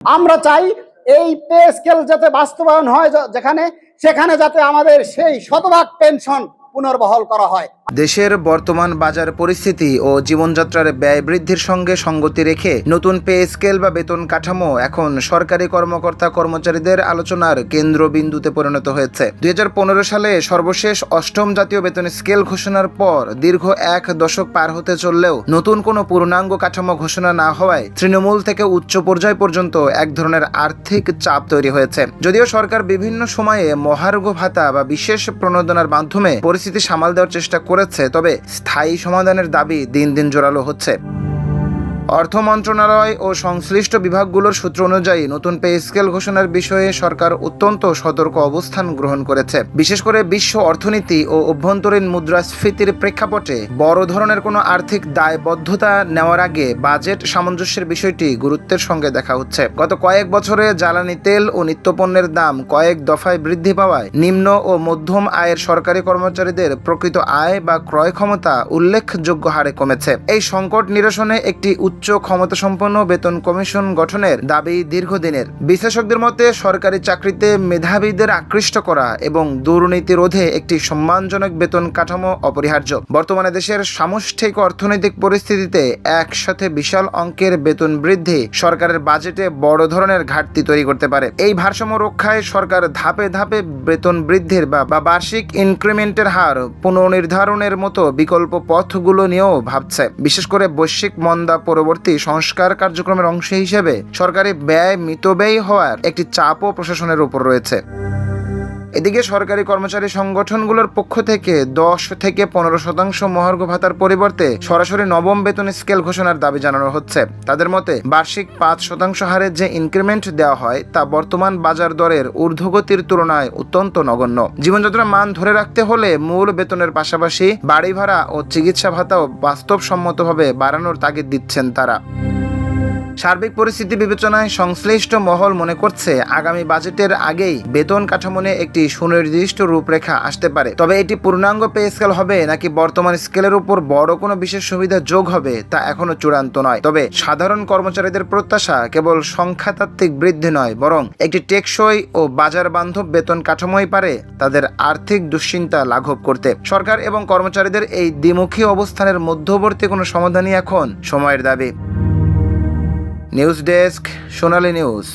আমরা চাই এই পে স্কেল যাতে বাস্তবায়ন হয়, সেখানে যাতে আমাদের সেই শতভাগ পেনশন পুনর্বহাল করা হয়। দেশের বর্তমান বাজার পরিস্থিতি ও জীবনযাত্রার ব্যয় বৃদ্ধির সঙ্গে সঙ্গতি রেখে নতুন পে স্কেল বা বেতন কাঠামো এখন সরকারি কর্মকর্তা কর্মচারীদের আলোচনার কেন্দ্রবিন্দুতে পরিণত হয়েছে। 2015 সালে সর্বশেষ অষ্টম জাতীয় বেতন স্কেল ঘোষণার পর দীর্ঘ 1 দশক পার হতে চললেও নতুন কোনো পূর্ণাঙ্গ কাঠামো ঘোষণা না হওয়ায় তৃণমূল থেকে উচ্চ পর্যায় পর্যন্ত এক ধরনের আর্থিক চাপ তৈরি হয়েছে। যদিও সরকার বিভিন্ন সময়ে মহার্ঘ ভাতা বা বিশেষ প্রণোদনার মাধ্যমে পরিস্থিতি সামাল দেওয়ার চেষ্টা করেছে, তবে স্থায়ী সমাধানের দাবি দিন দিন জোরালো হচ্ছে। অর্থ মন্ত্রণালয় ও সংশ্লিষ্ট বিভাগগুলোর সূত্র অনুযায়ী নতুন পে স্কেল ঘোষণার বিষয়ে সরকার অত্যন্ত সতর্ক অবস্থান গ্রহণ করেছে। বিশেষ করে বিশ্ব অর্থনীতি ও অভ্যন্তরীণ মুদ্রাস্ফীতির প্রেক্ষাপটে বড় ধরনের কোনো আর্থিক দায়বদ্ধতা নেওয়ার আগে বাজেট সামঞ্জস্যের বিষয়টি গুরুত্বের সঙ্গে দেখা হচ্ছে। গত কয়েক বছরে জ্বালানি তেল ও নিত্যপণ্যের দাম কয়েক দফায় বৃদ্ধি পাওয়ায় নিম্ন ও মধ্যম আয়ের সরকারি কর্মচারীদের প্রকৃত আয় বা ক্রয় ক্ষমতা উল্লেখযোগ্য হারে কমেছে। এই সংকট নিরসনে একটি উচ্চ ক্ষমতাসম্পন্ন বেতন কমিশন গঠনের দাবি দীর্ঘদিনের। বিশ্লেষকদের মতে সরকারি চাকরিতে মেধাবীদের আকৃষ্ট করা এবং দুর্নীতি রোধে একটি সম্মানজনক বেতন কাঠামো অপরিহার্য। বর্তমানে দেশের সামষ্টিক অর্থনৈতিক পরিস্থিতিতে একসাথে বিশাল অঙ্কের বেতন বৃদ্ধি সরকারের বাজেটে বড় ধরনের ঘাটতি তৈরি করতে পারে। এই ভারসাম্য রক্ষায় সরকার ধাপে ধাপে বেতন বৃদ্ধির বা বার্ষিক ইনক্রিমেন্টের হার পুনর্নির্ধারণের মতো বিকল্প পথগুলো নিয়েও ভাবছে। বিশেষ করে বৈশ্বিক মন্দা পরবর্তী সংস্কার কার্যক্রমের অংশ হিসেবে সরকারি ব্যয় মিতব্যয়ী হওয়ার একটি চাপও প্রশাসনের উপর রয়েছে। এদিকে সরকারি কর্মচারী সংগঠনগুলোর পক্ষ থেকে 10 থেকে 15% মহার্ঘ ভাতার পরিবর্তে সরাসরি নবম বেতন স্কেল ঘোষণার দাবি জানানো হচ্ছে। তাদের মতে বার্ষিক 5% হারে যে ইনক্রিমেন্ট দেওয়া হয় তা বর্তমান বাজার দরের ঊর্ধ্বগতির তুলনায় অত্যন্ত নগণ্য। জীবনযাত্রার মান ধরে রাখতে হলে মূল বেতনের পাশাপাশি বাড়ি ভাড়া ও চিকিৎসা ভাতাও বাস্তবসম্মতভাবে বাড়ানোর তাগিদ দিচ্ছেন তারা। সার্বিক পরিস্থিতি বিবেচনায় সংশ্লিষ্ট মহল মনে করছে আগামী বাজেটের আগেই বেতন কাঠামো নিয়ে একটি সুনির্দিষ্ট রূপরেখা আসতে পারে। তবে এটি পূর্ণাঙ্গ পে স্কেল হবে নাকি বর্তমান স্কেলের উপর বড় কোনো বিশেষ সুবিধা যোগ হবে তা এখনো চূড়ান্ত নয়। তবে সাধারণ কর্মচারীদের প্রত্যাশা কেবল সংখ্যাতাত্ত্বিক বৃদ্ধি নয়, বরং একটি টেকসই ও বাজার বান্ধব বেতন কাঠামোই পারে তাদের আর্থিক দুশ্চিন্তা লাঘব করতে। সরকার এবং কর্মচারীদের এই দ্বিমুখী অবস্থানের মধ্যবর্তী কোনো সমাধানই এখন সময়ের দাবি। নিউজ ডেস্ক, সোনালী নিউজ।